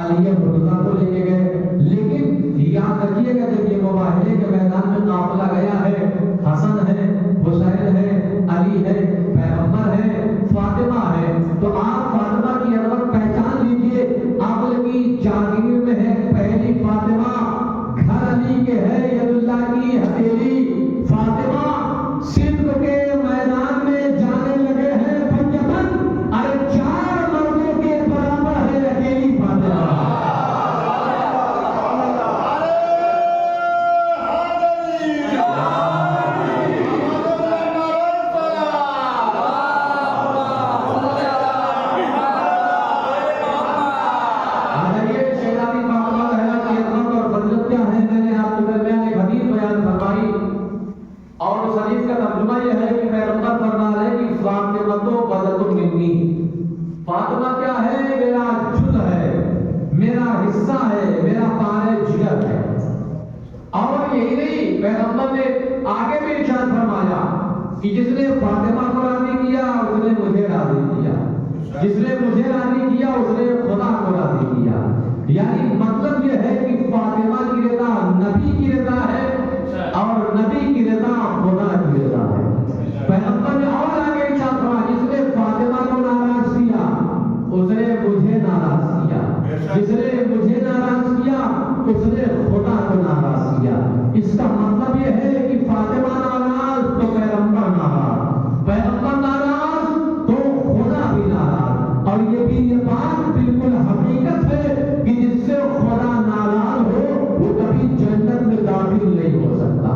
علی مرتضیٰ کو لے کے گئے، لیکن یاد رکھیے گا جب یہ مباہلے کے میدان میں قافلہ گیا ہے، حسن ہے، حسین ہے، علی ہے، پیغمبر ہے، فاطمہ ہے، تو آپ فاطمہ کی عظمت پہچان لیجئے۔ عقل کی جاگیر میں ہے پہلی فاطمہ، گھر علی کے ہے ید اللہ کی ہتھیلی، فاطمہ صدق کے میدان میں جانے لگے ہیں پنجتن، ارے چار مردوں کے برابر ہے اکیلی فاطمہ۔ فاطمہ کیا ہے؟ میرا جز ہے، میرا حصہ ہے، میرا پارے جگر ہے۔ اور یہی نہیں، پیغمبر نے آگے بھی ارشاد فرمایا کہ جس نے فاطمہ کو راضی کیا اس نے مجھے راضی کیا، جس نے مجھے راضی کیا اس نے خدا کو راضی کیا۔ یعنی مطلب یہ ہے کہ فاطمہ کی رضا نبی کی رضا ہے اور نبی کی رضا خدا کی رضا ہے۔ پیغمبر نے اور آگے ارشاد فرمایا جس نے فاطمہ کو ناراض کیا اس نے مجھے ناراض کیا، جس نے مجھے ناراض کیا اس نے خدا کو ناراض کیا۔ اس کا مطلب یہ ہے کہ فاطمہ ناراض تو پیغمبر ناراض، پیغمبر ناراض تو خدا بھی ناراض۔ اور یہ بھی یہ بات بالکل حقیقت ہے کہ جس سے خدا ناراض ہو وہ کبھی جنت میں داخل نہیں ہو سکتا،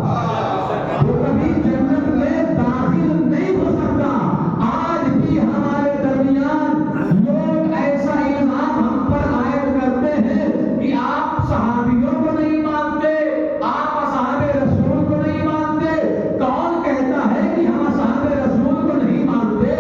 وہ کبھی جنت میں داخل نہیں ہو سکتا۔ آج بھی ہمارے درمیان لوگ ایسا الزام ہم پر عائد کرتے ہیں کہ آپ صحابیوں کو نہیں مانتے، آپ اصحاب رسول کو نہیں مانتے۔ کون کہتا ہے کہ ہم اصحاب رسول کو نہیں مانتے؟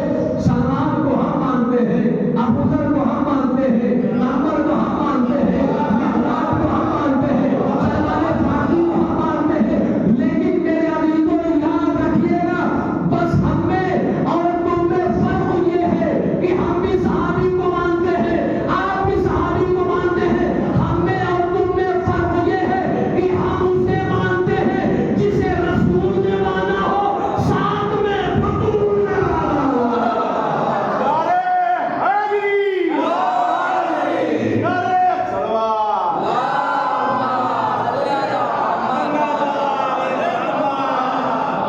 سلمان کو ہم مانتے ہیں، ابو ذر کو ہم مانتے ہیں، عمر کو ہم مانتے ہیں، مقداد کو ہم مانتے ہیں، سلمان فارسی کو ہم مانتے ہیں۔ لیکن میرے عزیزوں یاد رکھیے گا، بس ہم میں اور تم میں فرق یہ ہے کہ ہم بھی صحابی کو مانتے ہیں، آپ بھی صحابی کو مانتے ہیں۔ ہم میں اور تم میں فرق یہ ہے کہ ہم اسے مانتے ہیں جسے رسول نے مانا ہو، ساتھ میں بطول نے مانا ہو۔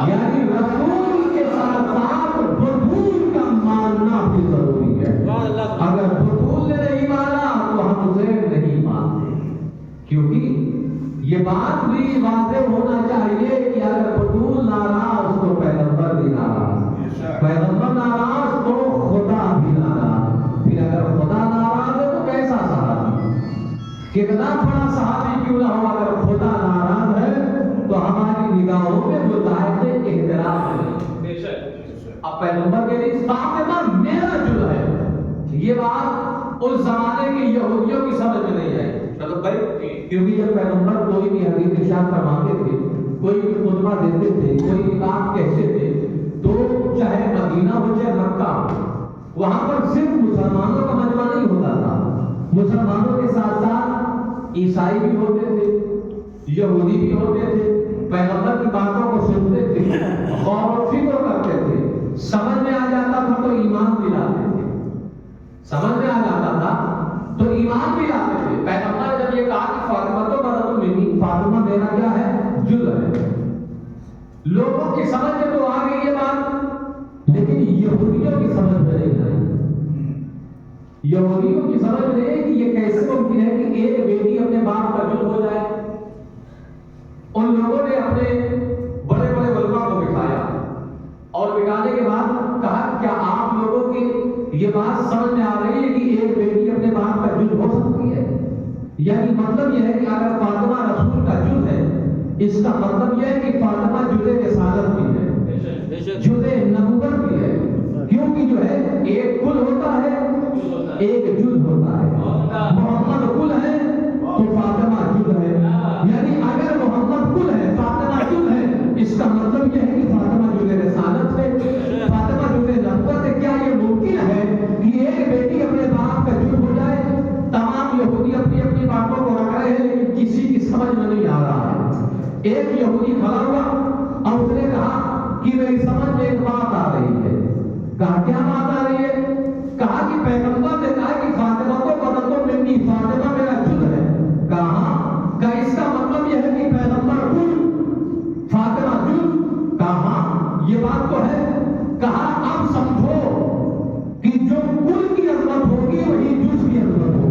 یعنی رسول کے ساتھ ساتھ بطول کا ماننا بھی ضروری ہے۔ اگر بطول نے نہیں مانا تو ہم اسے نہیں مانتے، کیونکہ یہ بات بھی واضح ہونا چاہیے کہ اگر بطول ناراض تو پیغمبر بھی ناراض، پیغمبر ناراض تو خدا بھی ناراض، پھر اگر خدا ناراض ہے تو کیسا صحابی؟ کتنا بڑا صحابی کیوں نہ ہو، اگر خدا ناراض ہے تو ہماری نگاہوں میں وہ لائق احترام ہے۔ اب پیغمبر کے لیے فاطمہ میرا جز ہے، یہ بات اس زمانے کے یہودیوں کی سمجھ میں نہیں آئی مطلب بھائی، کیونکہ جب پیغمبر کوئی بھی حدیث ارشاد فرماتے تھے، کوئی بھی خطبہ دیتے تھے، کوئی بھی بات کہتے تھے، تو چاہے مدینہ ہو چاہے مکہ ہو، وہاں پر صرف مسلمانوں کا مجمع نہیں ہوتا تھا، مسلمانوں کے ساتھ ساتھ عیسائی بھی ہوتے تھے، یہودی بھی ہوتے تھے، پیغمبر کی باتوں کو سنتے تھے، غور و فکر کرتے تھے، سمجھ میں آ جاتا تھا تو ایمان بھی لاتے تھے، سمجھ میں آ جاتا تھا تو ایمان بھی لاتے تھے۔ پیغمبر جب یہ کہا کہ فاطمہ تو برۃ منی، فاطمہ میرا کیا ہے؟ جز ہے، لوگوں کی سمجھ میں تو آ گئی یہ بات، لیکن یہودیوں کی سمجھ میں نہیں آئی۔ یہودیوں کی سمجھ میں نہیں کہ یہ کیسے ممکن ہے کہ ایک بیٹی اپنے باپ کا جز ہو جائے۔ ان لوگوں نے اپنے بڑے بڑے علماء کو بٹھایا اور بٹھانے کے بعد کہا کیا آپ لوگوں کی یہ بات سمجھ میں آ رہی ہے کہ ایک بیٹی اپنے باپ کا جز ہو سکتی ہے؟ یعنی مطلب یہ ہے کہ اگر فاطمہ رسول کا جز ہے، اس کا مطلب یہ ہے کہ فاطمہ جز رسالت بھی ہے، جز نبوت بھی ہے، کیونکہ جو ہے ایک کل ہوتا ہے ایک جز ہوتا ہے۔ محمد کل ہے تو فاطمہ جز ہے، یعنی اگر محمد کل ہے فاطمہ جز ہے، اس کا مطلب یہ ہے کہ فاطمہ جز رسالت ہے، فاطمہ جز نبوت ہے۔ کیا یہ ممکن ہے کہ ایک بیٹی اپنے باپ کا جز ہو جائے؟ تمام یہودی ایک یہودی کھڑا ہوا اور اس نے کہا کہ میری سمجھ میں ایک بات آ رہی ہے. کہا کیا بات آ رہی ہے؟ کہا کہ پیغمبر نے کہا کہ فاطمہ کو بدل دو منی، فاطمہ میرا جد ہے. کہا کہ اس کا مطلب یہ ہے کہ پیغمبر کل فاطمہ جد؟ کہا یہ بات تو ہے. کہا اب سمجھو کہ جو کل کی عظمت ہوگی وہی جز کی عظمت ہوگی.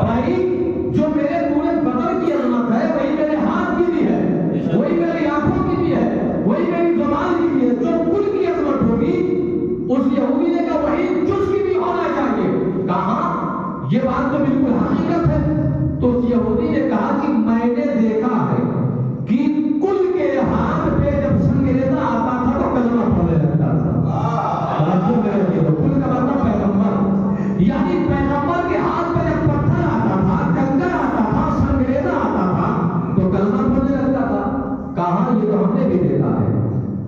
بھائی جو میرے پورے بدن کی عظمت ہے وہی میرے ہاتھ کی بھی ہے، وہی میری آنکھوں کی بھی ہے، وہی میری زبان کی بھی ہے. جو کل کی عظمت ہوگی اس یہودی نے کہا وہی جز کی بھی ہونا چاہیے. کہا یہ بات تو بالکل حقیقت ہے. تو اس یہودی نے کہا کہ میں نے دیکھا ہے کہ کل کے ہاتھ پہ جب سنگریزہ آتا تھا تو کلمہ پڑھنے لگتا تھا. کل کا مطلب پیغمبر، یعنی پیغمبر کے ہاتھ پہ جب پتھر آتا تھا، کنکر آتا تھا، سنگریزہ آتا تھا تو کلمہ پڑھنے لگتا تھا. کہا یہ تو ہم نے بھی دیکھا ہے.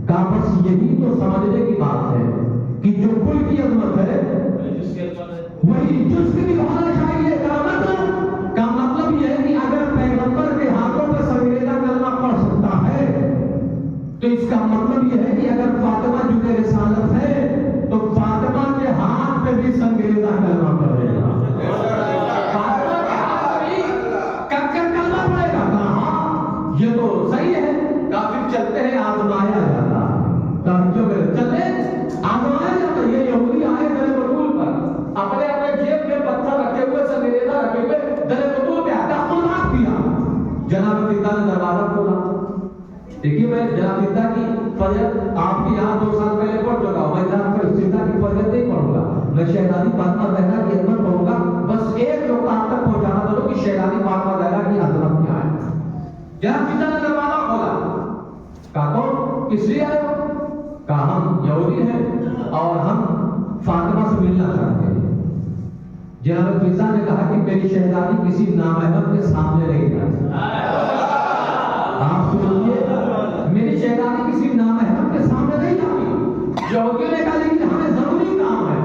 کہا بس یہی تو سمجھنے کی بات ہے کہ جو کل کی عظمت ہے وہی جز کی بھی ہونا چاہیے. کا مطلب یہ ہے کہ اگر پیغمبر کے ہاتھوں پہ سنگریزہ کلمہ پڑھ سکتا ہے تو اس کا مطلب یہ ہے کہ اگر فاطمہ جد رسالت ہے تو فاطمہ کے ہاتھ پہ بھی سنگریزہ کلمہ پڑھے گا. فاطمہ کے ہاتھ پہ بھی کنکر کلمہ پڑھے گا. کہا یہ تو صحیح ہے. کافر چلتے ہیں آزمایا جاتا چلے آزمایا جاتا. یہ یہودی آئے در بطول پر اپنے اپنے جیب میں پتھر رکھے ہوئے، سنگریزہ رکھے ہوئے، در بطول پہ آتا خلوات کیا. جناب پیتا نے دروازہ کھولا. دیکھیے میں جناب پیتا کی فضیلت آپ کی یہاں 2 سال پہلے پڑھ چکا ہوں. میں جناب پیتا کی فضیلت نہیں پڑھوں گا، میں شہزادی فاطمہ زہرا کی عظمت پڑھوں گا. بس ایک نقطہ آپ تک پہنچانا چاہوں کہ شہزادی فاطمہ زہرا کی عظمت کیا ہے. جناب پیتا نے دروازہ کھولا. کہا کون؟ کس لیے آئے ہو؟ کہا ہم یہودی ہیں اور ہم فاطمہ سے ملنا چاہتے ہیں. جناب پیتا نے کہا کہ میری شہزادی کسی نامحرم کے سامنے نہیں جاتی. آپ سنیے، میری شہزادی کسی نامحرم کے سامنے نہیں جاتی. یہودیوں نے کہا لیکن ہمیں ضروری کام ہے.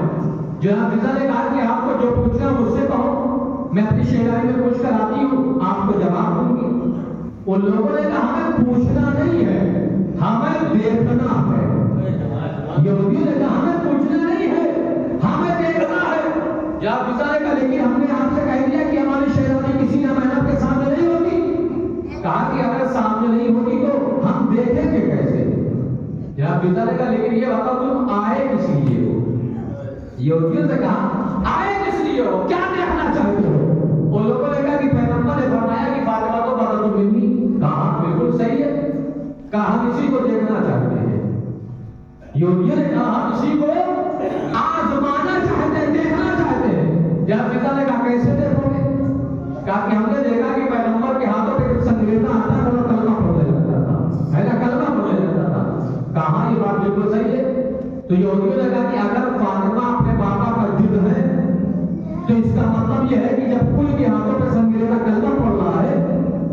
جناب پیتا نے کہا کہ آپ کو جو پوچھنا مجھ سے کہو، میں اپنی شہزادی میں پوچھ کر آتی ہوں، آپ کو جواب دوں گی. ان لوگوں نے کہا ہمیں پوچھنا نہیں ہے، ہمیں دیکھنا ہے. یہودیوں نے کہا ہمیں پوچھنا نہیں ہے، ہمیں دیکھنا ہے. جناب پیتا نے کہا لیکن ہم نے آپ سے کہہ دیا کہ ہماری شہزادی کسی نامحرم کے سامنے نہیں ہوگی. کہا کہ اگر سامنے نہیں ہوگی تو ہم دیکھیں گے کیسے. جناب پیتا نے کہا لیکن یہ بتاؤ تم آئے کس لیے ہو؟ یہودیوں نے کہا آئے کس لیے ہو، کیا دیکھنا چاہتے ہو؟ ان لوگوں نے کہا کہ پیغمبر نے فرمایا کہ فاطمہ کو بدل دو منی. کہا بالکل صحیح ہے. کہا ہم اسی کو دیکھنا چاہتے ہیں. یہودیوں نے کہا ہم اسی کو آزمانا چاہتے ہیں، دیکھنا چاہتے ہیں. جناب پیتا نے کہا کیسے دیکھو گے؟ کہا کہ ہم نے دیکھا کہ پیغمبر کے ہاتھوں پہ سنگریزہ آتا تھا اور کلمہ پڑھنے لگتا تھا، ہے نا، کلمہ پڑھنے لگتا تھا. کہا یہ بات بالکل صحیح ہے. تو یہودیوں نے کہا کہ اگر فاطمہ اپنے بابا کا جد ہے تو اس کا مطلب یہ ہے کہ جب کل کے ہاتھوں پہ سنگریزہ کلمہ پڑھ رہا ہے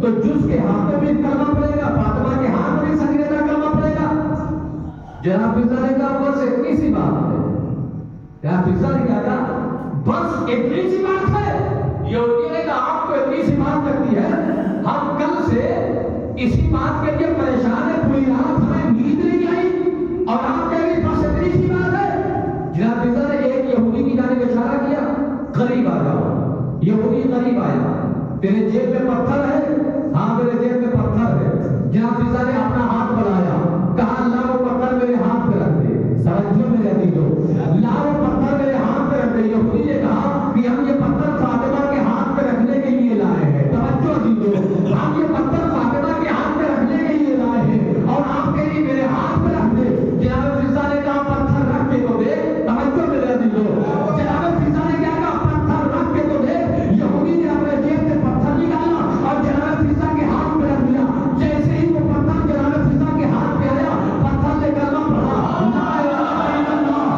تو جز کے ہاتھوں میں کلمہ پڑے گا، فاطمہ کے ہاتھ میں سنگریزہ کلمہ پڑے گا. جناب پیتا نے کہا بس اتنی سی بات ہے. جناب پیتا نے کہا بس اتنی سی بات ہے. یہودیوں نے کہا آپ کو اتنی سی بات لگتی ہے، ہم کل سے اسی بات کے لیے پریشان ہیں، پوری رات ہمیں نیند نہیں آئی اور آپ کہہ رہے بس اتنی سی بات ہے. جناب پیتا نے ایک یہودی کی جانب اشارہ کیا، قریب آ جاؤ. یہودی قریب آیا. تیرے جیب میں پتھر ہے؟ ہاں میرے جیب میں پتھر ہے. جناب پیتا نے اپنا ہاتھ بڑھایا. کہا اللہ وہ پتھر میرے ہاتھ پہ رکھ دے. سمجھو میرے عزیزو، اللہ وہ پتھر میرے ہاتھ پہ رکھ دے. یہودی نے کہا کہ ہم یہ پتھر فاطمہ کے ہاتھ پہ رکھنے کے لیے لائے ہیں. توجہ عزیزو، ہم یہ پتھر فاطمہ کے ہاتھ پہ رکھنے کے لیے لائے ہیں اور آپ کے لیے میرے ہاتھ پہ رکھ دے. جناب پیتا نے کہا پتھر رکھ کے تو دے. توجہ میرے عزیزو، جناب پیتا نے کیا کہا پتھر رکھ کے تو دے. یہودی نے اپنے جیب سے پتھر نکالا اور جناب پیتا کے ہاتھ پہ رکھ دیا. جیسے ہی وہ پتھر جناب پیتا کے ہاتھ پہ آیا، پتھر نے کلمہ پڑھا، لا الہ الا اللہ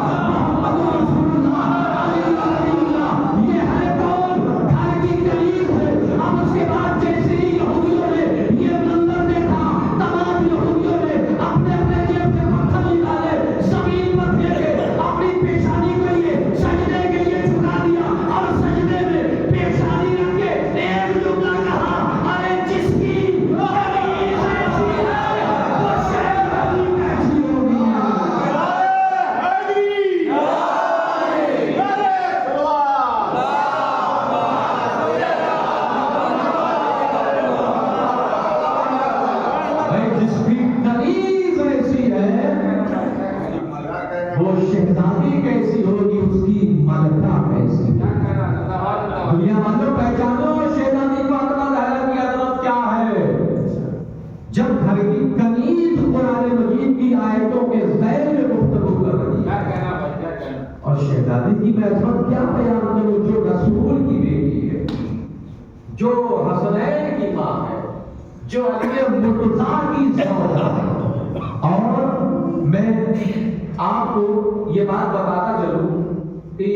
جو علی مرتضیٰ کی زوجہ ہے. اور میں آپ کو یہ بات بتاتا چلوں کہ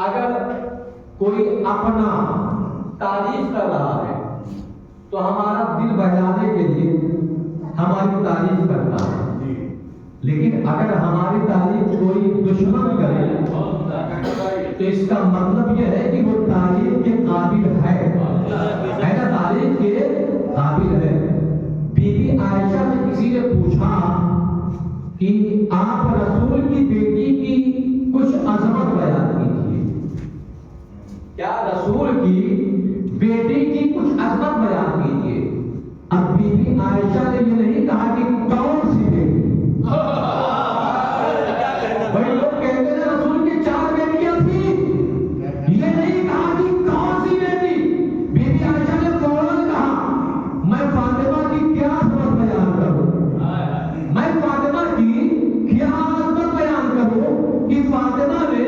اگر کوئی اپنا تعریف کر رہا ہے تو ہمارا دل بہلانے کے لیے ہماری تعریف کرتا ہے، لیکن اگر ہماری تعریف کوئی دشمن کرے تو اس کا مطلب یہ ہے کہ وہ تعریف کے قابل ہے، ایسا تعریف کے قابل ہے. بی بی عائشہ سے کسی نے پوچھا کہ آپ رسول کی بیٹی کی کچھ عظمت بیان کیجیے، کیا رسول کی بیٹی کی کچھ عظمت بیان کیجیے. اب بی بی عائشہ نے یہ نہیں کہا کہ کون سی بیٹی، بھائی لوگ کہتے ہیں رسول کی 4 بیٹیاں تھیں، یہ نہیں کہا کہ کون سی بیٹی. بی بی عائشہ نے فوراً کہا میں فاطمہ کی کیا عظمت بیان کروں، میں فاطمہ کی کیا عظمت بیان کروں کہ فاطمہ نے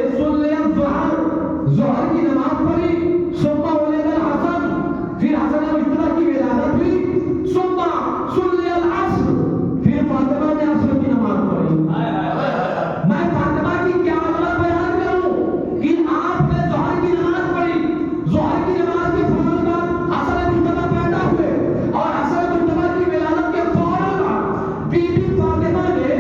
ظہر کی نماز پڑھی، ثم ولد الحسن، پھر حسن مشتبہ کی ولادت ہوئی، ثم صلی العصر، پھر فاطمہ نے عصر کی نماز پڑھی. میں فاطمہ کی کیا عظمت بیان کروں کہ آپ نے ظہر کی نماز پڑھی، ظہر کی نماز کے فوراً بعد حسن مشتبہ پیدا ہوئے اور حسن مشتبہ کی ولادت کے فوراً بعد بی بی فاطمہ نے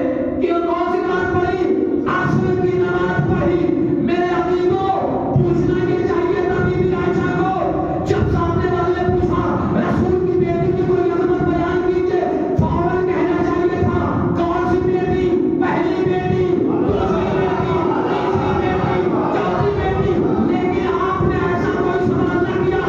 کون سی نماز پڑھی؟ عصر کی نماز پڑھی. میرے عزیزوں، پوچھنا یہ چاہیے تھا بی بی عائشہ کو، جب سامنے والے نے پوچھا رسول کی بیٹی کی کوئی عظمت بیان کیجیے، فوراً کہنا چاہیے تھا کون سی بیٹی، پہلی بیٹی، دوسری بیٹی، تیسری بیٹی، چوتھی بیٹی. لیکن آپ نے ایسا کوئی سوال نہ کیا.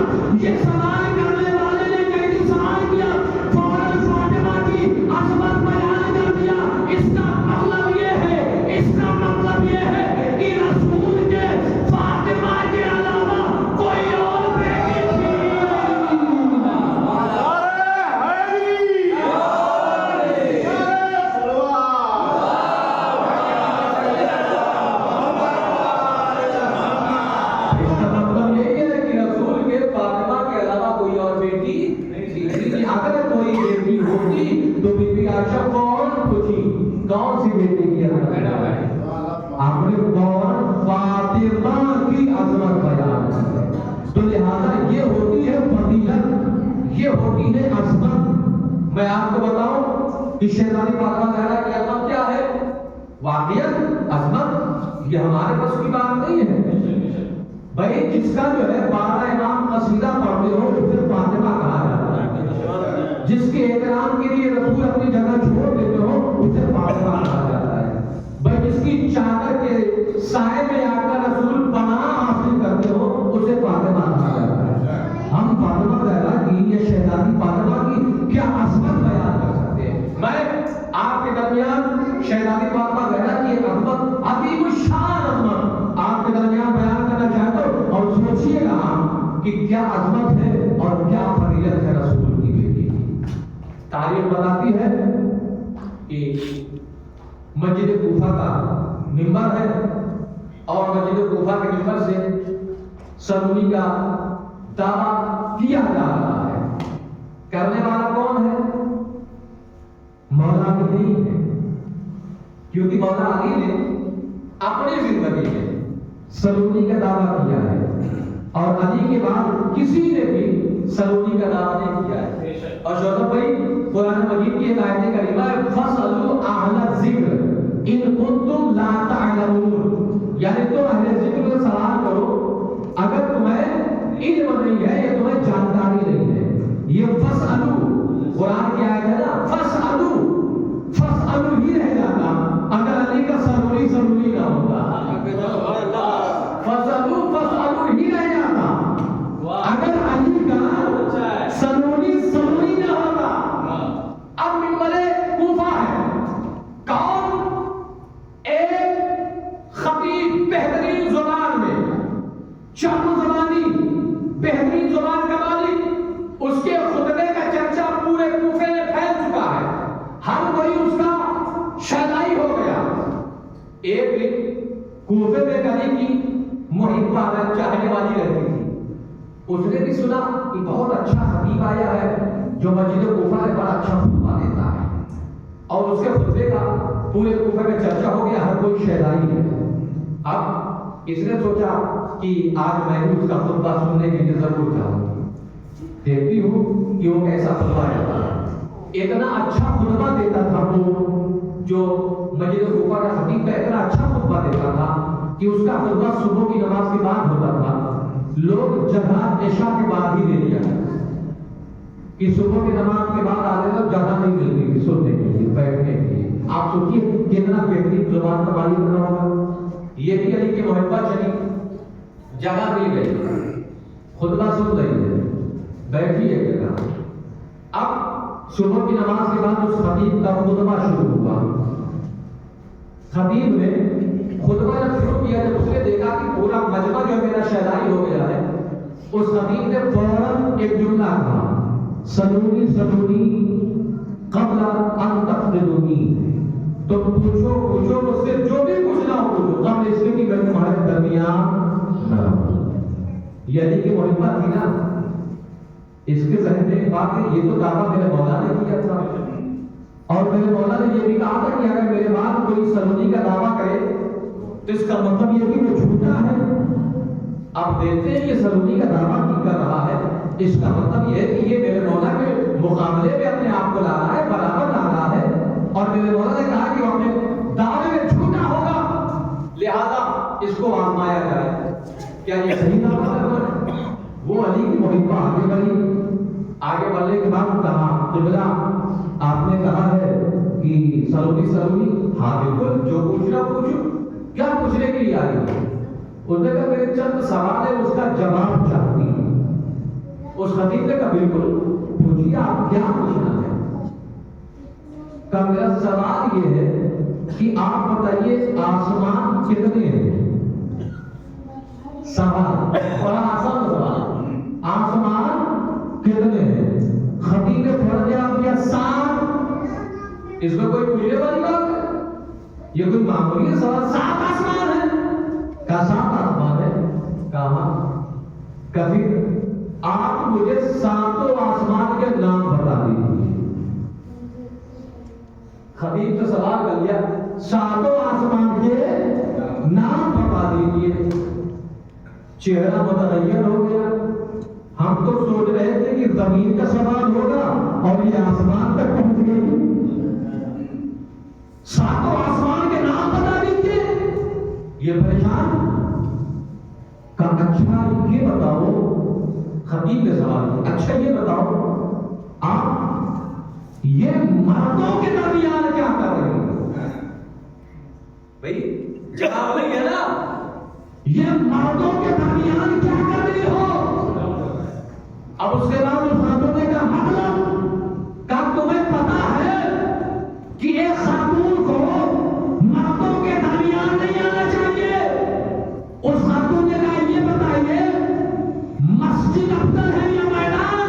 یہ سوال کرنے والے نے کئی سوال کیا، فوراً فاطمہ کی عظمت بیان کر دیا. اس کا مطلب یہ ہے، اس کا مطلب یہ ہے کہ رسول کے فاطمہ کے علاوہ کوئی اور بیٹی تھی. اس کا مطلب یہ ہے کہ رسول کے فاطمہ کے علاوہ کوئی اور بیٹی نہیں تھی. اگر کوئی بیٹی ہوتی تو بی بی عائشہ فوراً پوچھی کون سی بیٹی کی عظمت ہے. آپ نے فوراً فاطمہ کی عظمت بیان کی. تو لہذا یہ ہوتی ہے فضیلت، یہ ہوتی ہے عظمت. میں آپ کو بتاؤں کہ شہزادی فاطمہ زہرا کی عظمت کیا ہے. واقعیت عظمت یہ ہمارے بس کی بات نہیں ہے. بھائی جس کا جو ہے 12 امام قصیدہ پڑھتے ہو اسے فاطمہ کہا جاتا ہے. جس کے احترام کے لیے رسول اپنی جگہ چھوڑ دیتے ہو اسے فاطمہ کہا جاتا ہے. بھائی جس کی چادر کے سائے میں آ کر رسول پناہ حاصل کرتے ہو اسے فاطمہ کہا جاتا ہے. ہم فاطمہ زہرا کی یا شہزادی فاطمہ کی کیا عظمت بیان کر سکتے ہیں. میں آپ کے درمیان شہزادی فاطمہ زہرا کی ایک عظمت، عظیم الشان عظمت آپ کے درمیان بیان کرنا چاہتا ہوں. اور سوچئے گا کہ کیا عظمت ہے اور کیا فضیلت ہے رسول کی بیٹی کی. تاریخ بتاتی ہے کہ مسجد کوفہ کا منبر ہے اور مسجد کوفہ کے منبر سے سلولی کا دعویٰ کیا جا رہا ہے. کرنے والا کون ہے؟ مولا علی نہیں ہے، کیونکہ مولا علی نے اپنی زندگی میں سلولی کا دعویٰ کیا ہے اور علی کے بعد کسی نے بھی سلولی کا دعویٰ نہیں کیا ہے. اور شوکت بھائی قرآن مجید کی ایک آیت کریمہ ہے فَاسْأَلُوا أَهْلَ الذِّكْرِ إِن كُنتُمْ لَا تَعْلَمُونَ، یعنی تم اہل ذکر سے سوال کرو اگر تمہیں علم نہیں ہے یا تمہیں جانکاری نہیں ہے. یہ فَاسْأَلُوا قرآن کی آیت ہے نا، فَاسْأَلُوا ہی رہ جاتا اگر علی کا سلولی نہ ہوتا. فَاسْأَلُوا ہی رہ جاتا اگر علی کا سلولی نہ ہوتا. اب منبر کوفہ ہے، کون؟ ایک خطیب بہترین زبان میں، چرم زبانی بہترین زبان کا مالک، اس کے خطبے کا چرچا پورے کوفے میں پھیل چکا ہے، ہر کوئی اس کا شہدائی ہو گیا. ایک دن کوفے میں علی کی محبہ چاہنے والی رہتی تھی. اس نے بھی سنا کہ بہت اچھا خطیب آیا ہے جو مسجد کوفہ میں بڑا اچھا خطبہ دیتا ہے اور اس کے خطبے کا پورے کوفہ میں چرچا ہو گیا، ہر کوئی شہدائی ہے۔ اب اس نے سوچا کہ آج میں بھی اس کا خطبہ سننے کے لیے ضرور جاؤں، دیکھتی ہوں کہ وہ کیسا خطبہ دیتا ہے۔ اتنا اچھا خطبہ دیتا تھا وہ، جو مسجد کوفہ کا خطیب کا اتنا اچھا خطبہ دیتا تھا کہ اس کا خطبہ صبح کی نماز کے بعد ہوتا تھا، لوگ جگہ عشاء کے بعد ہی لے لیا کہ صبح کی نماز کے بعد آتے تو جگہ نہیں ملتی تھی سننے کے لیے، بیٹھنے کے لیے۔ آپ سوچیے کتنا بہترین زبان کا مالک بنا ہوگا۔ یہ بھی علی کی محبت چلی، جگہ مل گئی، خطبہ سن رہی ہے، بیٹھی ایک جگہ۔ اب صبح کی نماز کے بعد اس خطیب کا خطبہ شروع ہوا۔ خطیب نے خطبہ جب شروع کیا، جب اس نے دیکھا کہ پورا مجمع جو میرا شہدائی ہو گیا ہے، اس خطیب نے فوراً ایک جملہ کہا، سلونی سلونی قبل ان تفردونی، تم پوچھو مجھ سے جو بھی پوچھنا ہو پوچھو، قبل اس کی میں تمہارے درمیان نہ رہوں۔ یعنی کہ محبت تھی نا، اس کے ذہن میں بات ہے، یہ تو دعویٰ میرے مولا نے کیا تھا، اور میرے مولا نے یہ بھی کہا تھا کہ اگر میرے بعد کوئی سلونی کا دعویٰ کرے تو اس کا مطلب یہ کہ وہ جھوٹا ہے۔ اب دیکھتے ہیں یہ سلونی کا دعویٰ کی کر رہا ہے، اس کا مطلب یہ ہے کہ یہ میرے مولا کے مقابلے میں اپنے آپ کو لا رہا ہے، برابر لا رہا ہے، اور میرے مولا نے کہا کہ وہ اپنے دعوے میں جھوٹا ہوگا، لہذا اس کو آزمایا جائے۔ کیا یہ صحیح دعویٰ ہے؟ وہ علی کی محبہ آگے بڑھی، آگے بڑھنے کے بعد کہا، قبلہ آپ نے کہا ہے کہ سلونی سلونی، ہاں بالکل، جو پوچھنا پوچھو، کیا پوچھنے کے لیے آئی ہو؟ اس نے کہا میرے چند سوال ہے، اس کا جواب چاہتی ہوں۔ اس خطیب نے کہا بالکل پوچھیے، آپ کیا پوچھنا ہے؟ کہ میرا سوال یہ ہے کہ آپ بتائیے آسمان کتنے ہیں؟ سوال بڑا آسان سوال، آسمان کتنے ہیں؟ خطیب نے فوراً جواب دیا 7۔ اس میں کوئی پوچھنے والی بات ہے؟ یہ کوئی معمولی سوال، 7 آسمان ہے؟ کہا 7 آسمان ہے؟ کہا کبھی آپ مجھے 7 آسمان کے نام بتا دیجیے۔ خطیب سے سوال کر لیا، 7 آسمان کے نام بتا دیجیے۔ چہرہ متغیر ہو گیا، ہم تو سوچ رہے تھے کہ زمین کا سوال ہوگا اور یہ آسمان تک پہنچ گئی۔ 7 آسمان کے نام بتا دیجیے۔ یہ پریشان کا اچھا یہ بتاؤ، خطیب نے سوال کیا، اچھا یہ بتاؤ آپ یہ مردوں کے درمیان کیا کر رہے ہیں؟ بھائی جواب نہیں ہے نا، یہ مردوں کے درمیان کیا کر رہی ہو؟ اب اس کے بعد اس خاتون نے کہا مطلب کیا تمہیں پتا ہے کہ ایک خاتون کو مردوں کے درمیان نہیں آنا چاہیے؟ اس خاتون نے کہا یہ بتائیے مسجد افضل ہے یا میدان؟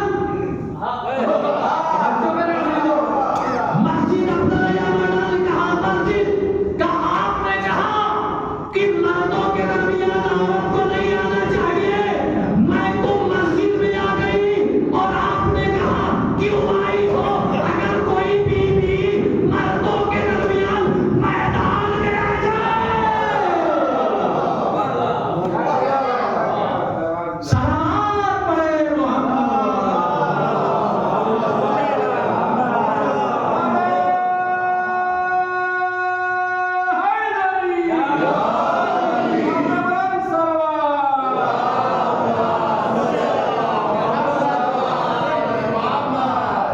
مسجد افضل ہے یا میدان؟ کہا مسجد۔ کہا آپ نے کہا کہ مردوں کے درمیان عورت کو نہیں آنا چاہیے، میں تو مسجد میں آ گئی اور آپ نے کہا کیوں آئی ہو؟ اگر کوئی بیوی مردوں کے درمیان میدان میں آ جائے، سلام پڑھے محمد۔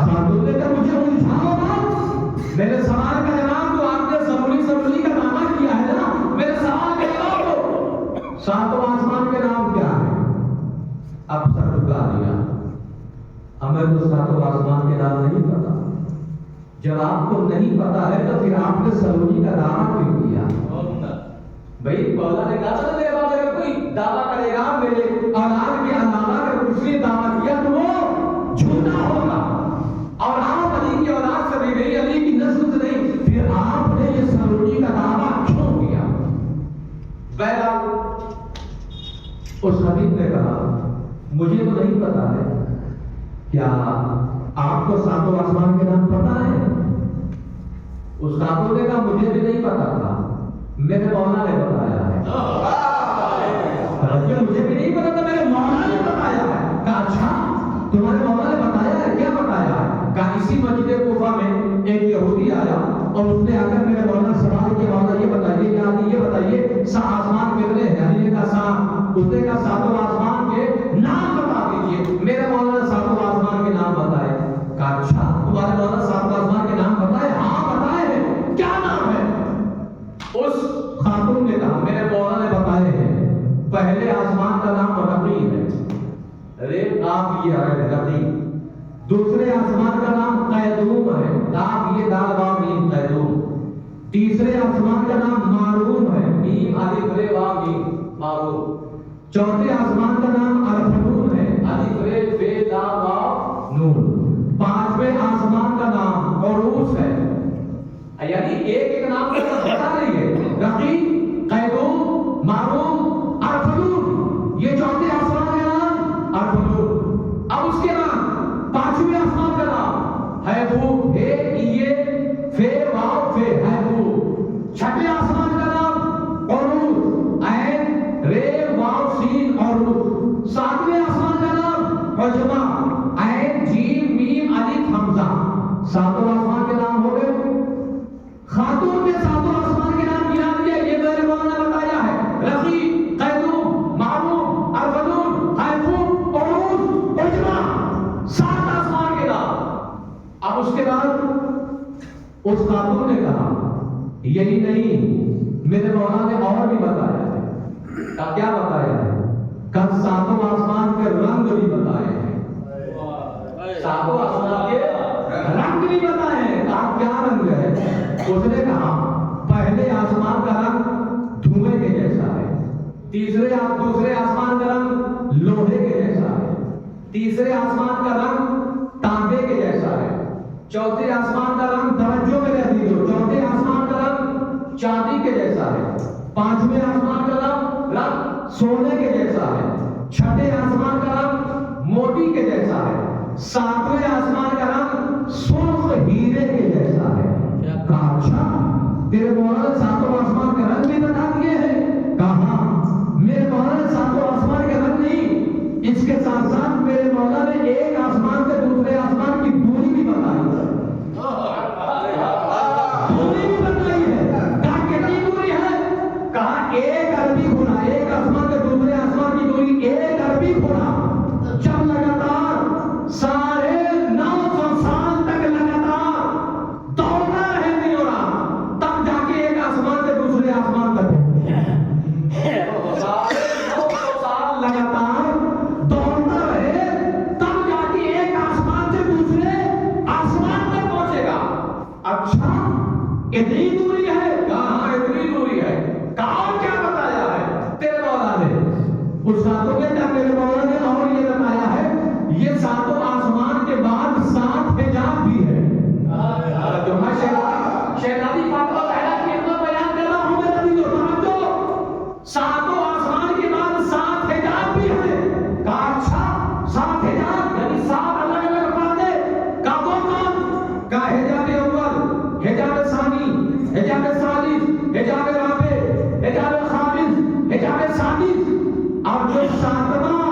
خاتون نے کہا مجھے الجھاؤ مت، میرے سوال کا جواب دو، آپ نے سلونی سلونی کا دعویٰ کیا ہے نا، میرے سوال کا جواب دو، 7 آسمان کے نام کیا ہے؟ اب سر جھکا دیا، ہمیں تو 7 آسمان کے نام نہیں پتا۔ جب آپ کو نہیں پتا ہے تو پھر آپ نے سلونی کا دعویٰ کیوں کیا؟ بھائی مولا نے کہا تھا میرے بعد اگر کوئی دعویٰ کرے گا میرے اولاد کے علاوہ اگر کچھ نے دعویٰ کیا تو وہ جھوٹا ہوگا، اور آپ علی کی اولاد سے بھی نہیں، علی کی نسل سے نہیں، پھر آپ نے یہ سلونی کا دعویٰ کیوں کیا؟ بہرحال اس خطیب نے کہا مجھے تو نہیں پتا ہے کیا آپ کو ساتوں آسمان کے نام پتا ہے؟ اس خاتون نے کہا مجھے بھی نہیں پتا تھا، میرے مولا نے بتایا ہے۔ مجھے بھی نہیں پتا تھا، میرے مولا نے بتایا ہے۔ کہا اچھا تمہارے مولا نے بتایا ہے؟ کیا بتایا ہے؟ کہا اسی مسجد کوفہ میں ایک یہودی آیا اور اس نے آ کر میرے مولا سے سوال کیا، مولا یہ بتائیے کہ آپ یہ بتائیے آسمان کتنے ہیں؟ علی نے کہا 7۔ اس نے کہا ساتوں آسمان کے نام بتا دیجیے۔ میرے مولا نے ساتوں آسمان کے نام بتائے۔ کہا اچھا تمہارے مولا ساتوں آسمان کے نام بتائے؟ ہاں بتائے ہیں۔ کیا نام ہے؟ اس خاتون نے کہا میرے مولا نے بتائے ہیں، پہلے آسمان کا نام رقی ہے، رے قاف یہ ہے رقی۔ دوسرے آسمان کا نام قیدوم ہے، قاف یہ دال با میم قیدوم۔ تیسرے آسمان کا نام مارون ہے، میم الف رے وا میم مارون۔ چوتھے آسمان کا نام ارفنون ہے، الف رے فے لا وا نون۔ پانچویں آسمان کا نام عروس ہے، یعنی ایک نام کا پتا نہیں ہے، رقی، قیدوم، مارون، ارفنون، یہ چوتھے آسمان کا نام ارفنون۔ اب اس کے بعد پانچویں آسمان کا نام حیبوب، فے واو فے حیبوب۔ چھٹے آسمان کا نام عروس، عین رے واو سین عروس۔ ساتویں آسمان کا نام عجمہ، عین جیم میم الف حمزہ۔ ساتوں آسمان کے نام ہو گئے۔ خاتون نے ساتوں آسمان کے نام گنا دیا، یہ میرے مولا نے بتایا ہے، رقی، قیدوم، مارون، ارفنون، حیبوب، عروس، عجمہ، 7 آسمان کے نام۔ اب اس کے بعد اس خاتون نے کہا یہی نہیں، میرے مولا نے اور بھی بتایا ہے۔ کیا بتایا ہے؟ کل ساتوں آسمان کے رنگ بھی بتائے ہیں، ساتوں آسمان کے رنگ بھی بتائے ہیں۔ کہا کیا رنگ ہے؟ اس نے کہا پہلے آسمان کا رنگ دھوئے کے جیسا ہے، دوسرے آسمان کا رنگ لوہے کے جیسا ہے، تیسرے آسمان کا رنگ تانبے کے جیسا ہے، چوتھے آسمان کا رنگ توجہ میں رہتی ہو، چوتھے آسمان کا رنگ چاندی کے جیسا ہے، پانچویں آسمان کا رنگ سونے کے جیسا ہے، چھٹے آسمان کا رنگ موتی کے جیسا ہے، ساتویں آسمان کا رنگ سرخ ہیرے کے جیسا ہے۔ کہا اچھا تیرے مولا نے ساتوں آسمان کے رنگ بھی بتا دیے ہیں؟ کہا میرے مولا نے ساتوں آسمان کے رنگ نہیں، اس کے ساتھ ساتھ میرے مولا نے ایک آسمان سے دوسرے آسمان کی دوری بھی بتائی ہے، دوری بھی بتائی ہے۔ کہا کتنی دوری ہے؟ کہا 1 عربی گنا، ایک آسمان سے دوسرے آسمان کی دوری 1 عربی گنا۔ جب لگاتار سارے 900 سال تک لگاتار دوڑنا رہے دنوں رات، تب جا کے ایک آسمان سے دوسرے آسمان تک سارے 900 سال لگاتار دوڑنا رہے، تب جا کے ایک آسمان سے دوسرے آسمان تک پہنچے گا۔ اچھا اتنی دوری ہے؟ کہاں اتنی دوری ہے۔ کہاں کیا بتایا ہے تیرے مولا نے؟ اس ساتوں نے کہا میرے مولا نے اور یہ بتایا ہے، یہ ساتوں آسمان کے بعد 7 حجاب بھی ہے۔ جو میں شہزادی فاطمہ زہرا کی خدمت بیان کر رہا ہوں، میرا دل توجہ، ساتوں آسمان کے بعد 7 حجاب بھی ہے۔ کہا اچھا 7 حجاب یعنی 7 الگ الگ پردے؟ کہا وہ کون؟ کہا حجاب اول، حجاب ثانی، حجاب ثالث، حجاب رابع، حجاب خامس، حجاب سادس، اور جو 7واں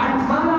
18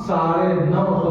950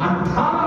18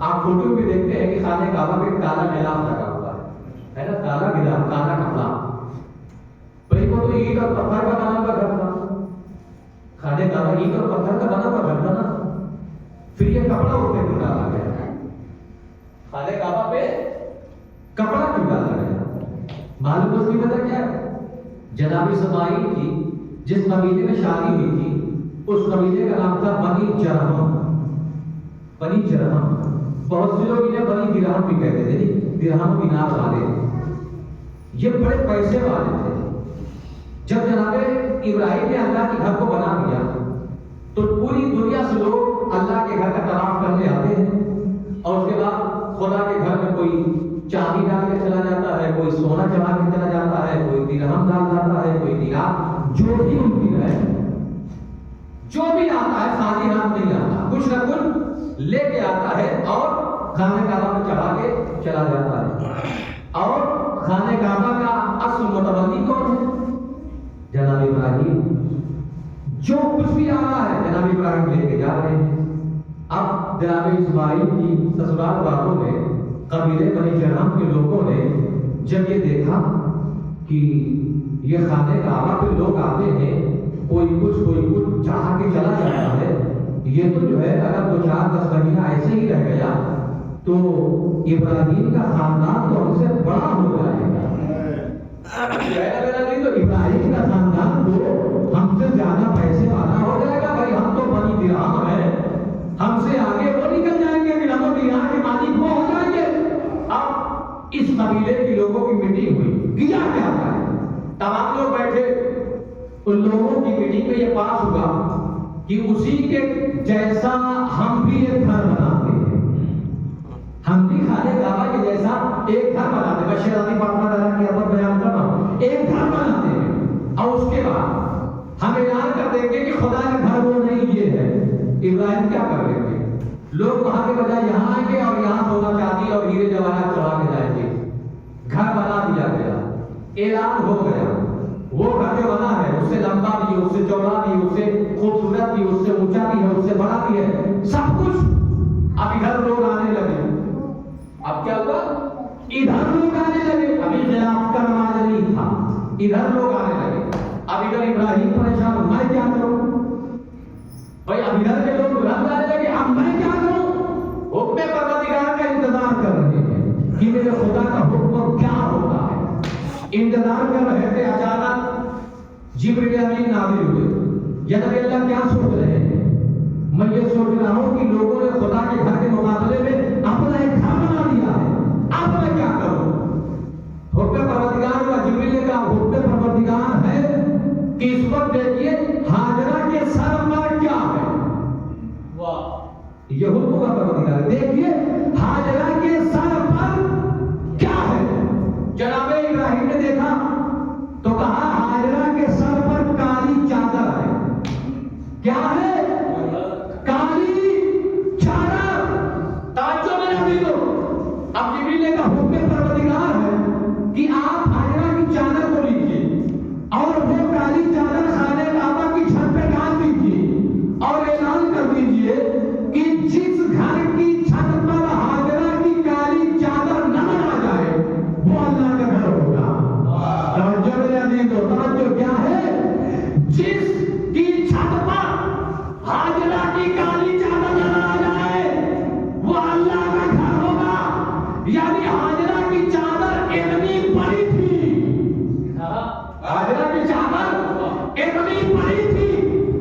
آپ فوٹو بھی دیکھتے ہیں کہ خانہ کعبہ پہ کالا غلاف لگا ہوا ہے نا، کالا غلاف، کالا کپڑا. بھائی وہ تو اینٹ اور پتھر کا بنا ہوا گھر تھا، خانہ کعبہ اینٹ اور پتھر کا بنا ہوا گھر تھا نا، پھر یہ کپڑا اس پہ کیوں ڈالا گیا؟ خانہ کعبہ پہ کپڑا کیوں ڈالا گیا؟ معلوم اس کی وجہ کیا ہے؟ جناب اسماعیل کی جس قبیلے میں شادی ہوئی تھی اس قبیلے کا نام تھا بنی جرہم. بنی جرہم، بہت سے لوگ انہیں بنی درہم بھی کہتے تھے، درہم دینار والے. یہ بڑے پیسے والے تھے. جب جناب ابراہیم نے اللہ کے گھر کو بنا دیا تو پوری دنیا سے لوگ اللہ کے گھر کا طواف کرنے آتے ہیں، اور اس کے بعد خدا کے گھر میں کوئی چاندی ڈال کے چلا جاتا ہے، کوئی سونا چڑھا کے چلا جاتا ہے، کوئی درہم ڈال جاتا ہے، کوئی دینار، جو بھی ان کی ہے، جو بھی آتا ہے خالی ہاتھ نہیں آتا، کچھ نہ کچھ لے کے آتا ہے اور خانہ کعبہ میں چڑھا کے چلا جاتا ہے. اور خانہ کعبہ کا اصل متولی کون ہے؟ جناب ابراہیم. جو کچھ بھی آ رہا ہے جناب ابراہیم لے کے جا رہے ہیں. اب جناب اسماعیل کی سسرال والوں نے، قبیلے بنی جرہم کے لوگوں نے جب یہ دیکھا کہ یہ خانہ کعبہ پہ لوگ آتے ہیں، کوئی کچھ چاہ کے چلا جاتا ہے، یہ تو جو ہے اگر 2-4-10 مہینہ ایسے ہی رہ گیا تو ابراہیم کا خاندان تو ہم سے بڑا ہو جائے گا. تو ابراہیم کا خاندان تو ہم سے زیادہ پیسے والا ہو جائے گا. بھائی ہم تو بنی درہم ہے، ہم سے آگے وہ نکل جائیں گے، پھر ہم درہم کے مالک وہ ہو جائیں گے. اب اس قبیلے کے لوگوں کی میٹنگ ہوئی، کیا کیا ہے، تمام لوگ بیٹھے. ان لوگوں کی میٹنگ میں یہ پاس ہوا کہ اسی کے جیسا ہم بھی ایک گھر بناتے ہیں، ہم بھی خانہ کعبہ کے جیسا ایک گھر بناتے ہیں. بشیر علی فاطمہ ذرا کی اب بیان کر رہا ہوں، ایک گھر بناتے ہیں اور اس کے بعد ہم اعلان کر دیں گے کہ خدا کا گھر وہ نہیں یہ ہے. ابراہیم کیا کر لیں گے؟ لوگ وہاں کے بجائے یہاں آئیں گے اور یہاں سونا چاندی اور ہیرے جواہرات چڑھا کے جائیں گے. گھر بنا دیا گیا، اعلان ہو گیا. وہ گھر جو بنا ہے اس سے لمبا بھی ہے، اس سے چوڑا بھی ہے، اس سے خوبصورت بھی ہے، اس سے اونچا بھی ہے، اس سے بڑا بھی ہے، سب کچھ. اب ادھر لوگ آنے لگے. اب کیا ہوا؟ ادھر لوگ آنے لگے. ابھی خلاف کا نماز نہیں تھا، ادھر لوگ آنے لگے. اب ادھر ابراہیم پریشان، میں کیا کروں بھائی؟ اب ادھر کے لوگ رنگ آنے لگے، اب میں کیا کروں؟ حکم پروردگار کا انتظار کر رہے ہیں کہ میرے خدا کا حکم کیا ہوتا ہے. انتظار کر رہے تھے، اچانک جبریل امین نازل ہوئے. یا نبی اللہ کیا سوچ رہے ہیں؟ میں یہ سوچ رہا ہوں کہ لوگوں نے خدا کے گھر کے مقابلے میں اپنا ایک گھر بنا دیا ہے، اب میں کیا کروں؟ حکم پروردگار کا جبریل نے کہا حکم پروردگار ہے کہ اس وقت دیکھیے ہاجرہ کے سر پر کیا ہے. واہ، یہ حکم کا پروردگار ہے. دیکھیے ہاجرہ کے سر پر کیا ہے. جناب ابراہیم نے دیکھا تو کہا ہاجرہ کے سر پر کالی چادر ہے. کیا ہے؟ کالی چادر. توجہ میں نبی کو. اب جبریل نے کہا حکم پروردگار ہے کہ آپ ہاجرہ کی چادر کو لیجیے اور وہ کالی چادر خانہ کعبہ کی چھت پہ ڈال دیجیے اور اعلان کر دیجیے کہ جس گھر کی چھت پر ہاجرہ کی کالی چادر نہ آ جائے وہ اللہ کا گھر ہوگا. توجہ میرے عزیزو، توجہ کیا ہے؟ جس کی چھت پر ہاجرہ کی کالی چادر نہ آ جائے وہ اللہ کا گھر ہوگا. یعنی ہاجرہ کی چادر اتنی بڑی تھی، ہاجرہ کی چادر اتنی بڑی تھی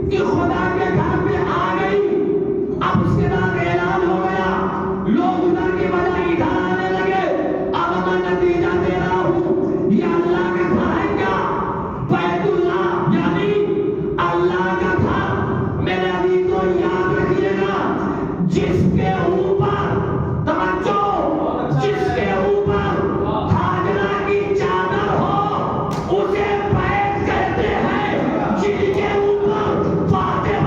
کہ خدا کے گھر میں آ گئی. اب اس کے بعد اعلان ہو گیا، لوگ ادھر کی بجائے ادھر آنے لگے. اب میں نتیجہ دے رہا ہوں، یہ اللہ کا گھر ہے کیا؟ بیت اللہ یعنی اللہ کا گھر. میرے عزیزو یاد رکھیے گا، جس کے اوپر توجہ، جس کے اوپر ہاجرہ کی چادر ہو اسے بیت کہتے ہیں. جن کے اوپر فاطمہ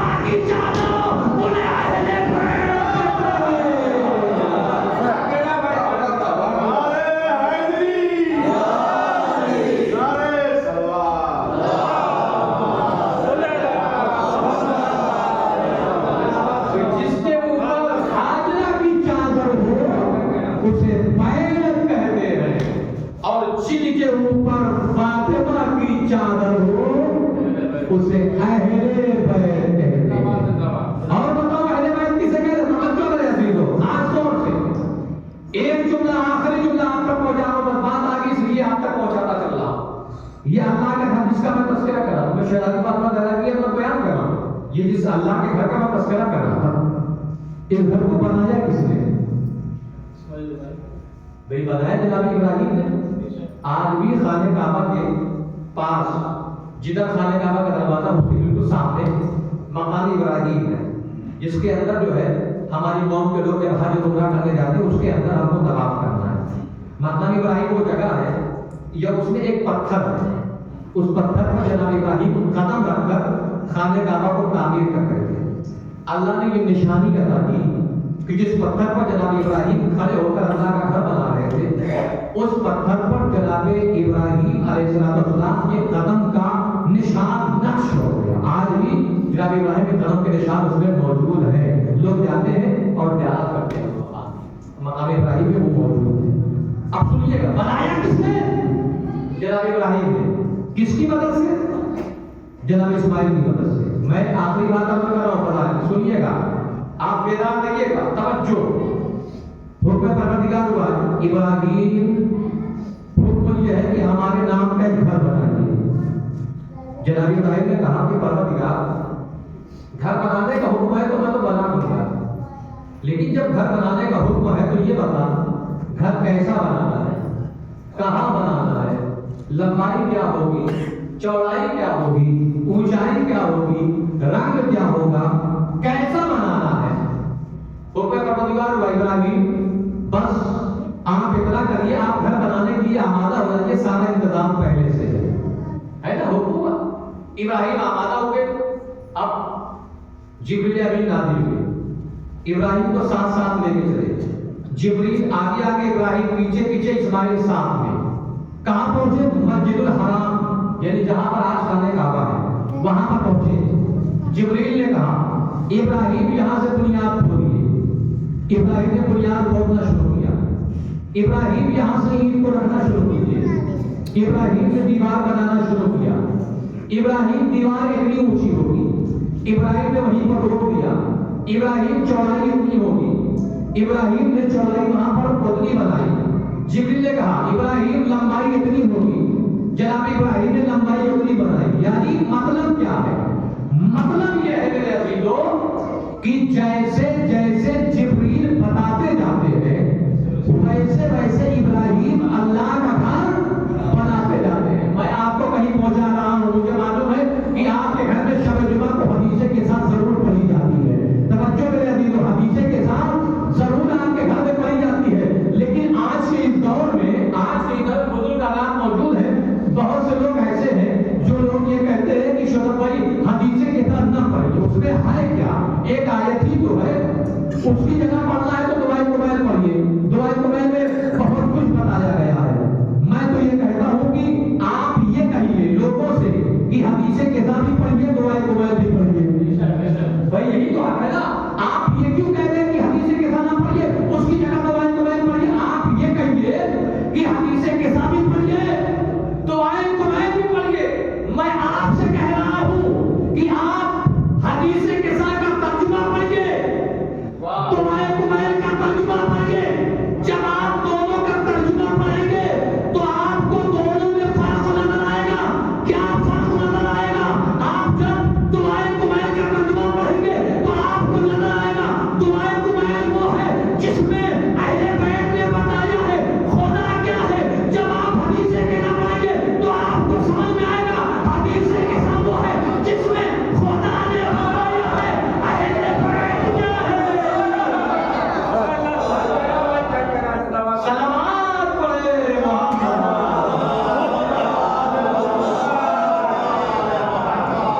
یہ اللہ کا گھر جس کا میں تذکرہ کر رہا ہوں، میں شہزادی فاطمہ زہرا کی میں بیان کر رہا ہوں، یہ جس اللہ کے گھر کا میں تذکرہ کر رہا تھا، اس گھر کو بنایا کس نے؟ بھئی بنایا جناب ابراہیم نے۔ آج بھی خانہ کعبہ کے پاس جدھر خانہ کعبہ کا دروازہ اس کے بالکل سامنے مقام ابراہیم ہے، جس کے اندر جو ہے ہماری قوم کے لوگ جب حج عمرہ کرنے جاتے ہیں اس کے اندر ہم کو طواف کرنا ہے۔ مقام ابراہیم وہ جگہ ہے یا اس میں ایک پتھر ہے، اس پتھر پر جناب ابراہیم قدم رکھ کر خانہ کعبہ کو تعمیر کر رہے تھے۔ اللہ نے یہ نشانی عطا کی کہ جس پتھر پر جناب ابراہیم کھڑے ہو کر اللہ کا گھر بنا رہے تھے، اس پتھر پر جناب ابراہیم علیہ السلام کے قدم کا نشان نقش ہو گیا۔ آج بھی جناب ابراہیم کے قدم کے نشان اس میں موجود ہے، لوگ جاتے ہیں اور زیارت کرتے ہیں، مقام ابراہیم میں وہ موجود ہے۔ اب سنیے گا، بنایا کس نے؟ جناب ابراہیم نے۔ کس کی مدد سے؟ جناب اسماعیل کی مدد سے۔ میں آخری بات اب کر رہا ہوں، بتائیں، سنیے گا، آپ بیدار رہیے گا، توجہ۔ حکم پروردگار ہوا ابراہیم، حکم یہ ہے کہ ہمارے نام کا ایک گھر بنائیے۔ جناب ابراہیم نے کہا کہ پروردگار گھر بنانے کا حکم ہے تو میں تو بنا دوں گا، لیکن جب گھر بنانے کا حکم ہے تو یہ بتا گھر کیسا بنانا ہے، کہاں بنانا ہے، لمبائی کیا ہوگی، چوڑائی کیا ہوگی، اونچائی کیا ہوگی، رنگ کیا ہوگا، کیسا بنانا ہے۔ حکم پروردگار ہوا ابراہیم بس آپ اتنا کریے، آپ گھر بنانے کے لیے آمادہ ہو جائیے، سارا انتظام پہلے سے ہے نا۔ حکم ابراہیم آمادہ ہو گئے۔ اب جبریل امین نازل ہوئے، ابراہیم کو ساتھ ساتھ لے کے چلے، جبریل آگے آگے، ابراہیم پیچھے پیچھے، اسماعیل ساتھ میں۔ کہاں پہنچے؟ مسجد الحرام، یعنی جہاں پر آج خانہ کعبہ ہے، وہاں پر پہنچے۔ جبریل نے کہا ابراہیم یہاں سے بنیاد کھودیے۔ ابراہیم نے بنیاد کھودنا شروع کیا۔ ابراہیم یہاں سے اینٹ کو رکھنا شروع کیجیے۔ ابراہیم نے دیوار بنانا شروع کیا۔ ابراہیم دیوار اتنی اونچی ہوگی، ابراہیم نے وہیں پر روک دیا۔ ابراہیم چوڑائی اتنی ہوگی، ابراہیم نے چوڑائی وہاں پر پتلی بنائی۔ جبریل نے کہا ابراہیم لمبائی اتنی ہوگی، جناب ابراہیم نے لمبائی اتنی بنائی۔ یعنی مطلب کیا ہے؟ مطلب یہ ہے میرے عزیزو کہ جیسے جیسے جبریل بتاتے جاتے ہیں ویسے ویسے ابراہیم اللہ کا گھر بناتے جاتے ہیں۔ میں آپ کو کہیں پہنچا رہا ہوں، مجھے معلوم ہے کہ آپ کے گھر میں شب جمعہ کو حدیثے کے ساتھ ضرور پڑھی جاتی ہے۔ توجہ میرے عزیزو، حدیثے کے ساتھ ضرور آپ کے گھر میں پڑھی جاتی ہے، لیکن آج کے اس دور میں، آج کے ادھر بزرگ آرام موجود ہیں، بہت سے لوگ ایسے ہیں جو لوگ یہ کہتے ہیں کہ شرف بھائی حدیثے کے ساتھ نہ پڑھیں، اس میں ہے کیا؟ ایک آیت ہی تو ہے، اس کی جگہ پڑھنا ہے تو دعائے قبیل پڑھیے۔ دعائے قبیل میں بہت کچھ بتایا گیا ہے۔ میں تو یہ کہتا ہوں کہ آپ یہ کہیے لوگوں سے کہ حدیثے کے ساتھ بھی پڑھیے، دعائے قبیل بھی پڑھیے۔ بھائی یہی تو حق ہے نا۔ آپ یہ کیوں کہتے ہیں کہ حدیثے کے ساتھ نہ پڑھیے، اس کی جگہ دعائے قبیل پڑھیے؟ آپ یہ کہیے کہ حدیثے کے ساتھ بھی پڑھیے، دعائے قبیل بھی پڑھیے۔ میں آپ سے کہہ رہا ہوں کہ آپ حدیثے کے ساتھ کا ترجمہ پڑھیے، دعائے قبیل کا ترجمہ پڑھیے۔ جب آپ دونوں کا ترجمہ پڑھیں گے تو آپ کو دونوں میں فرق نظر آئے گا۔ کیا فرق نظر آئے گا؟ آپ جب دعائے قبیل کا ترجمہ پڑھیں گے تو آپ کو نظر آئے گا دعائے قبیل وہ ہے جس میں اہل بیت نے بتایا ہے خدا کیا ہے۔ جب آپ حدیثے کے نہ پڑھیں گے تو آپ کو سمجھ میں آئے گا حدیثے کے ساتھ وہ ہے جس میں خدا نے بتایا ہے اہل بیت کیا ہے۔ سلامات پڑھے محمد۔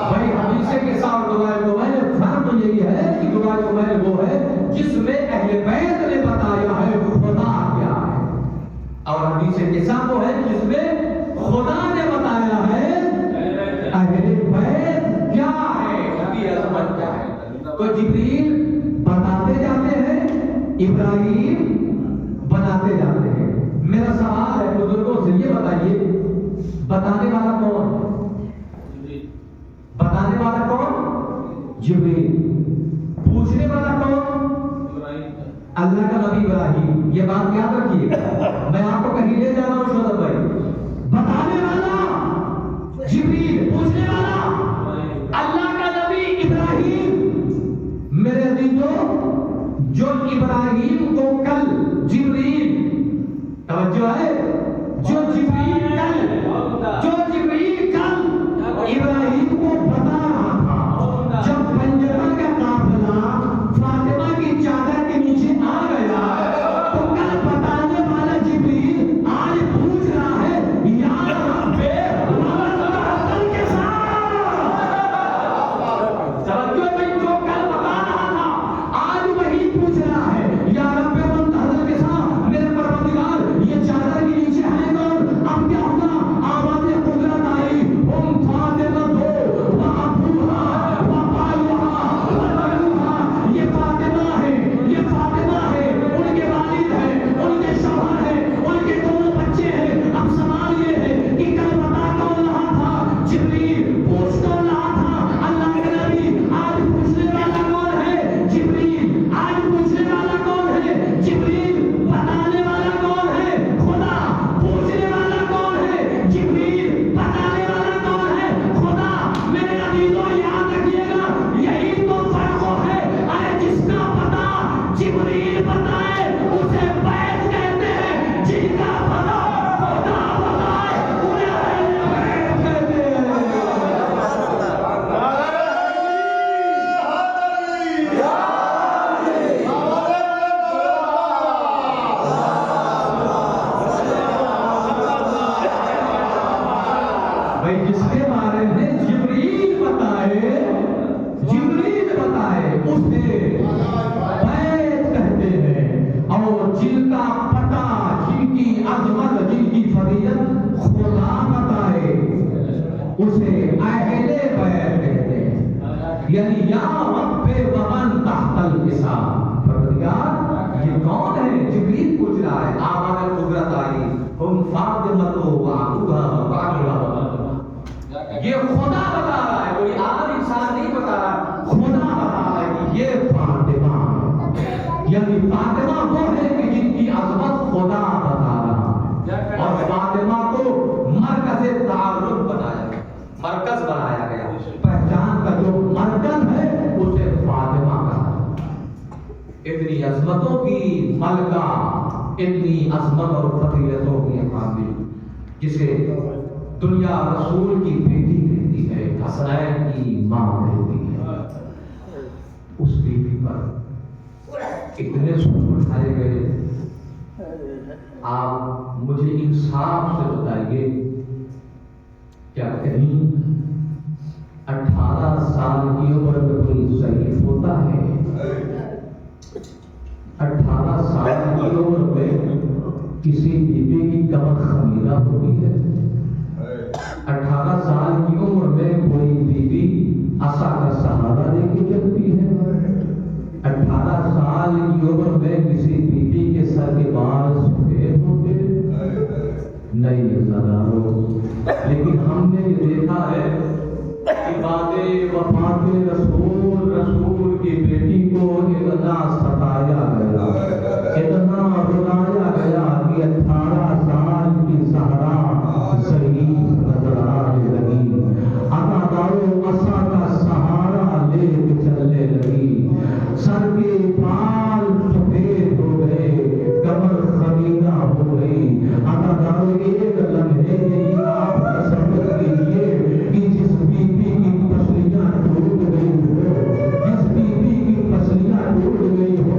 بھائی حدیثے کے ساتھ دعائے قبیل فرق یہی ہے کہ دعائے قبیل وہ ہے جس میں اہل بیت نے بتایا ہے خدا کیا ہے، اور حدیثے کے ساتھ وہ ہے جس میں خدا نے بتایا ہے اہل بیت کیا ہے، نبی عظمت کیا ہے۔ تو جبریل بتاتے جاتے ہیں، ابراہیم بناتے جاتے ہیں۔ میرا سوال ہے بزرگوں سے، یہ بتائیے بتانے والا کون ہے؟ بتانے والا کون؟ جبریل۔ پوچھنے والا کون؟ اللہ کا نبی ابراہیم۔ یہ بات یاد رکھیے، میں آپ کو کہیں لے جا رہا ہوں شعیب بھائی۔ بتانے والا جو ابراہیم کو کل جبریل، توجہ ہے، جو جبریل کل ابراہیم کو بتا رہا تھا، جب پنجرہ کا قافلہ فاطمہ کی چادر کے نیچے آ گیا تو کل بتانے والا جبریل آج پوچھ رہا ہے یا رب کے ساتھ جو کل بتا رہا تھا آج وہی پوچھ رہا ہے یا رب کے ساتھ میرے پروردگار یہ چادر کے نیچے ہے کون؟ اب کیا ہوگا؟ آواز قدرت آئی، ہم فاطمہ دو وابوہا وبالوہا وبنوہا، یہ فاطمہ ہے، یہ فاطمہ ہے، ان کے والد ہیں، ان کے شوہر ہیں، ان کے دونوں بچے ہیں۔ اب سوال یہ ہے کہ کل بتا کون رہا تھا؟ جبریل پوچھ کون رہا تھا؟ اللہ کے نبی آج پوچھنے والا کون ہے؟ جبریل آج پوچھنے والا کون ہے؟ جبریل بتانے والا کون ہے؟ خدا پوچھنے والا کون ہے؟ جبریل بتانے والا کون ہے؟ خدا۔ میرے عزیزوں یاد رکھیے گا، یہی تو فرق ہے۔ ارے جس کا پتا جبریل بتائے اسے بیت کہتے ہیں، جن کا پتا خدا بتائے انہیں بیت کہتے ہیں۔ بھائی جس کے بارے میں جبریل بتائے اسے بیت کہتے ہیں، اور جن کا پتہ، جن کی عظمت، جن کی فضیلت خدا بتائے اسے اہل بیت کہتے ہیں۔ یعنی یا رب ومن تحت الحساب، پروردگار یہ کون ہے؟ جبریل پوچھ رہا ہے، آواز قدرت آئی، ہم فاطمہ وابوہا وبالوہا، یہ خدا بتا رہا ہے، کوئی عام انسان نہیں بتا رہا، خدا بتا رہا ہے کہ یہ فاطمہ ہے۔ یعنی فاطمہ وہ ہے کہ جن کی عظمت خدا بتا رہا ہے، اور فاطمہ کو مرکز تعارف مرکز بنایا گیا، پہچان کا جو مرکز ہے اسے فاطمہ کہا۔ اتنی عظمتوں کی ملکہ، اتنی عظمت اور فضیلتوں کی حامل، جسے دنیا رسول کی بیٹی کہتی ہے، حسنین کی ماں کہتی ہے، اس بیٹی پر اتنے سوگ اٹھائے گئے۔ آپ مجھے انصاف سے بتائیے، کیا کہیں 18 سال کی عمر میں کوئی ضعیف ہوتا ہے؟ 18 سال کی عمر میں کسی بیوی کی کمر خمیرہ ہوئی ہے؟ 18 سال کی عمر میں کوئی بیوی عصا کا سہارا لے کے چلتی ہے؟ 18 سال کی عمر میں کسی بیوی کے سر کے بال سفید ہوتے؟ نہیں عزیزانو، لیکن ہم نے یہ دیکھا ہے کہ بعد وفات رسول کی بیٹی کو اتنا ستایا گیا، اتنا رلایا گیا کہ 18 سال کی زہرا ضعیف نظر آنے لگی، عطادارو عصا کا سہارا لے کے چلنے لگی، سر کے بال سفید ہو گئے، کمر خمیرہ ہو گئی۔ عطادارو ایک لمحے میں آپ تصور کیجیے کہ جس بیوی کی پسلیاں ٹوٹ گئی ہو، جس بیوی کی پسلیاں ٹوٹ گئی ہو،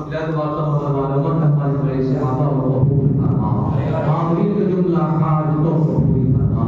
لہذا بادشاہ معلومات ہماری بڑے سے آبا و قبول فرما آمین کے جملہ حاجتوں کو پوری فرما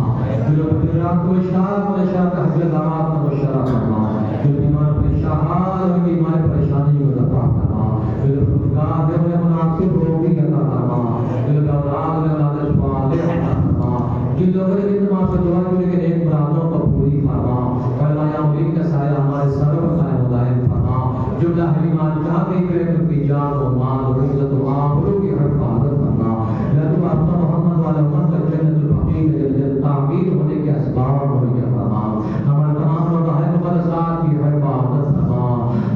جو رات و شام و شام حضرت دعوات و شرع فرما جو بیمار پریشان و بیمار پریشانی کو دفع فرما جو روزگار دے مناسب روزی عطا فرما جو اولاد میں اولاد صالح عطا فرما جن لوگوں نے نماز سے دعا کی کہ ایک مرادوں کو پوری فرما فرمایا امید کا سایہ ہمارے سر پر قائم و دائم فرما جو لاہلیمان جہاں دیکھ رہے ان کی جان و مال و عزت و آبرو کی حفاظت فرما لہذا آپ محمد والا امت کا جنت البقیع تعمیر ہونے کے اسباب ہونے فرما ہمارے تمام مظاہر مقدسات کی حفاظت فرما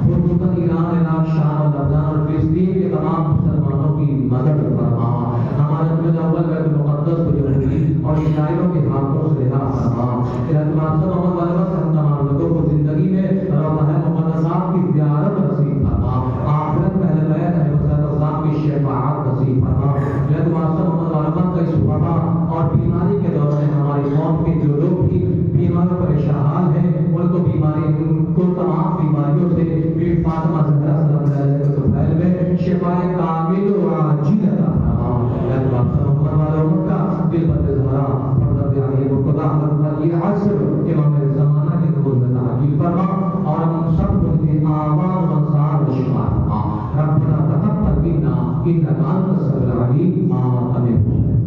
خصوصاً ایران عراق شام و لبنان اور فلسطین کے تمام مسلمانوں کی مدد فرما ہمارے مسجد اول بیت المقدس کو یہودی اور عیسائیوں کے ہاتھوں سے رہا فرما محمد والا ہم تمام لوگوں کو زندگی میں روضہ مقدسات کی زیارت نصیب فرما آخرت میں اہل بیت علیہ السلام کی شفاعت نصیب فرما محمد والا کا اس وبا اور بیماری کے دوران ہماری قوم کے جو لوگ بھی بیمار پریشان ہیں ان کو بیماری کو تمام بیماریوں سے بی فاطمہ زہرا صلی اللہ علیہ وسلم میں شفاء کامل و عاجل عطا فرما محمد والا کا دل بند زہرا فرض علی و خدا حضرت یہ عصر امام زمانہ کے دور میں تعجیل فرما اور ہم سب کو کے آواز و انصار و شفا فرما ربنا تقبل منا انك انت السميع العليم آمين